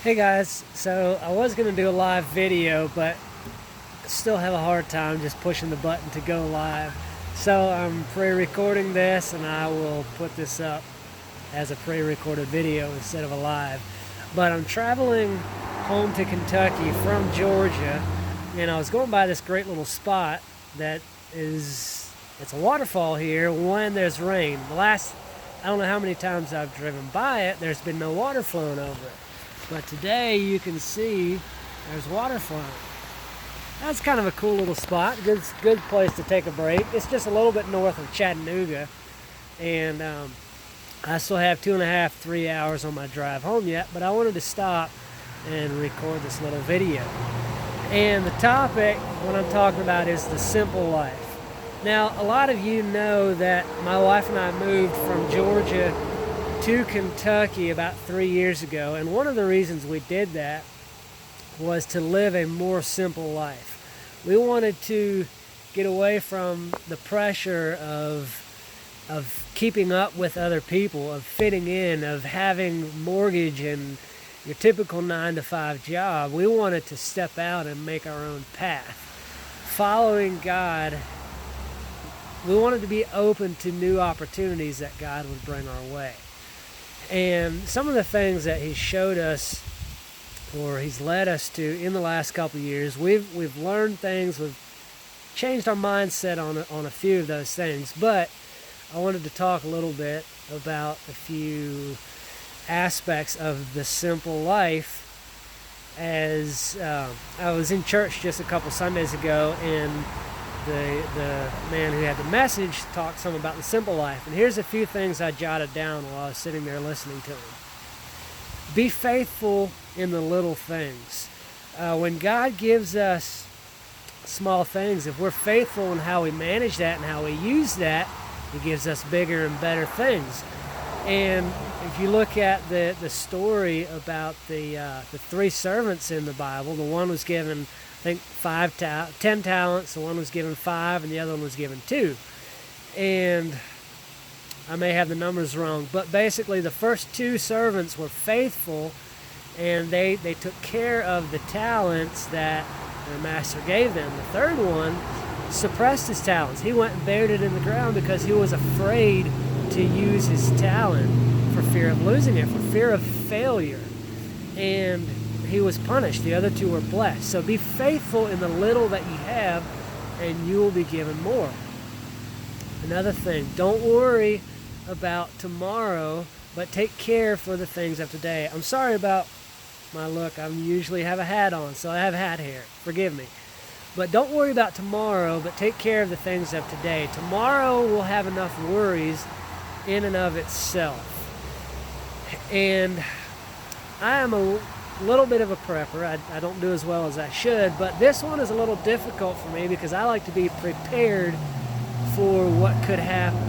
Hey guys, so I was going to do a live video, but still have a hard time just pushing the button to go live. So I'm pre-recording this and I will put this up as a pre-recorded video instead of a live. But I'm traveling home to Kentucky from Georgia, and I was going by this great little spot that it's a waterfall here when there's rain. I don't know how many times I've driven by it, there's been no water flowing over it. But today you can see there's water flowing. That's kind of a cool little spot. Good place to take a break. It's just a little bit north of Chattanooga, and I still have 2.5, 3 hours on my drive home yet, but I wanted to stop and record this little video. And the topic, what I'm talking about, is the simple life. Now, a lot of you know that my wife and I moved from Georgia to Kentucky about 3 years ago, and one of the reasons we did that was to live a more simple life. We wanted to get away from the pressure of keeping up with other people, of fitting in, of having mortgage and your typical 9-to-5 job. We wanted to step out and make our own path. Following God, we wanted to be open to new opportunities that God would bring our way. And some of the things that He showed us, or He's led us to in the last couple of years, we've learned things, we've changed our mindset on a few of those things. But I wanted to talk a little bit about a few aspects of the simple life. As I was in church just a couple Sundays ago, and the man who had the message talked some about the simple life. And here's a few things I jotted down while I was sitting there listening to him. Be faithful in the little things. When God gives us small things, if we're faithful in how we manage that and how we use that, He gives us bigger and better things. And if you look at the story about the 3 servants in the Bible, the one was given, I think, 10 talents, the one was given 5, and the other one was given 2. And I may have the numbers wrong, but basically the first 2 servants were faithful, and they took care of the talents that their master gave them. The third one suppressed his talents. He went and buried it in the ground because he was afraid to use his talent for fear of losing it, for fear of failure. And he was punished. The other 2 were blessed. So be faithful in the little that you have, and you will be given more. Another thing, don't worry about tomorrow, but take care for the things of today. I'm sorry about my look. I usually have a hat on, so I have hat hair. Forgive me. But don't worry about tomorrow, but take care of the things of today. Tomorrow will have enough worries in and of itself. And I am a little bit of a prepper. I don't do as well as I should, but this one is a little difficult for me because I like to be prepared for what could happen.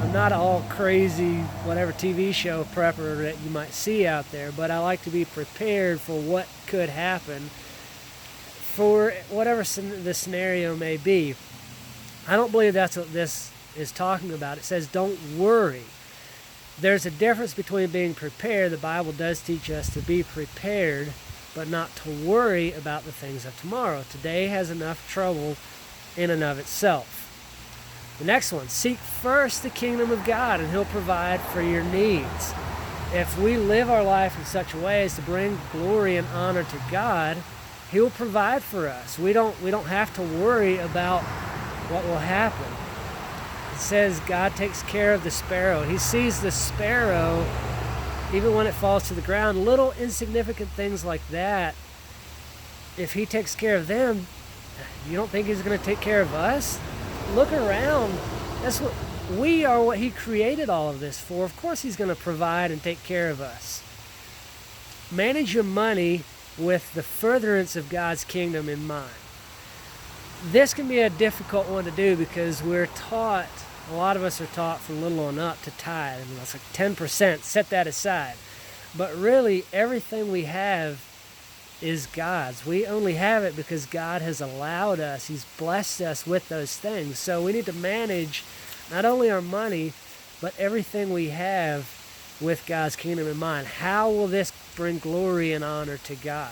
I'm not all crazy, whatever TV show prepper that you might see out there, but I like to be prepared for what could happen for whatever the scenario may be. I don't believe that's what this is talking about. It says don't worry. There's a difference between being prepared. The Bible does teach us to be prepared, but not to worry about the things of tomorrow. Today has enough trouble in and of itself. The next one, seek first the kingdom of God, and He'll provide for your needs. If we live our life in such a way as to bring glory and honor to God, He'll provide for us. We don't have to worry about what will happen. It says God takes care of the sparrow. He sees the sparrow even when it falls to the ground. Little insignificant things like that, if He takes care of them, you don't think He's going to take care of us? Look around. We are what He created all of this for. Of course He's going to provide and take care of us. Manage your money with the furtherance of God's kingdom in mind. This can be a difficult one to do because we're taught, a lot of us are taught from little on up to tithe. I mean, that's like 10%, set that aside. But really, everything we have is God's. We only have it because God has allowed us. He's blessed us with those things. So we need to manage not only our money, but everything we have with God's kingdom in mind. How will this bring glory and honor to God?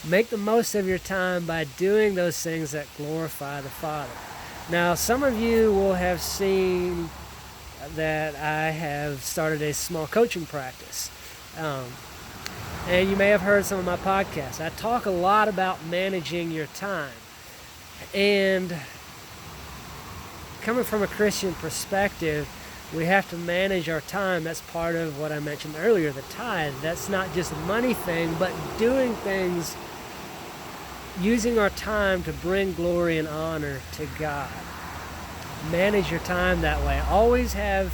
Make the most of your time by doing those things that glorify the Father. Now, some of you will have seen that I have started a small coaching practice. And you may have heard some of my podcasts. I talk a lot about managing your time. And coming from a Christian perspective, we have to manage our time. That's part of what I mentioned earlier, the tithe. That's not just a money thing, but doing things, using our time to bring glory and honor to God. Manage your time that way. Always have,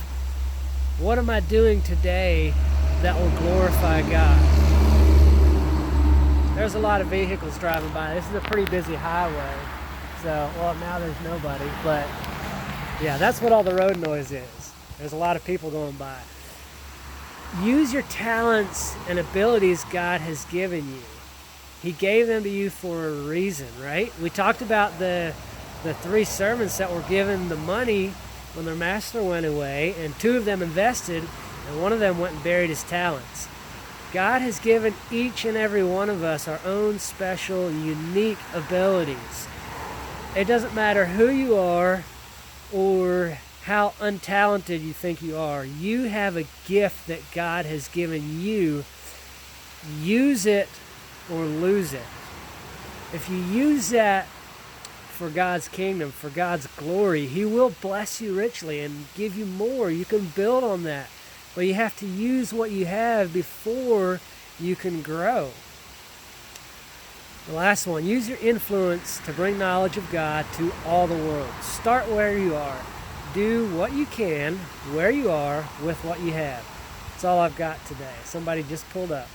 what am I doing today that will glorify God? There's a lot of vehicles driving by. This is a pretty busy highway. So, well, now there's nobody, but yeah, that's what all the road noise is. There's a lot of people going by. Use your talents and abilities God has given you. He gave them to you for a reason, right? We talked about the 3 servants that were given the money when their master went away, and 2 of them invested, and 1 of them went and buried his talents. God has given each and every one of us our own special, unique abilities. It doesn't matter who you are or how untalented you think you are. You have a gift that God has given you. Use it or lose it. If you use that for God's kingdom, for God's glory, He will bless you richly and give you more. You can build on that. But you have to use what you have before you can grow. The last one, use your influence to bring knowledge of God to all the world. Start where you are. Do what you can, where you are, with what you have. That's all I've got today. Somebody just pulled up.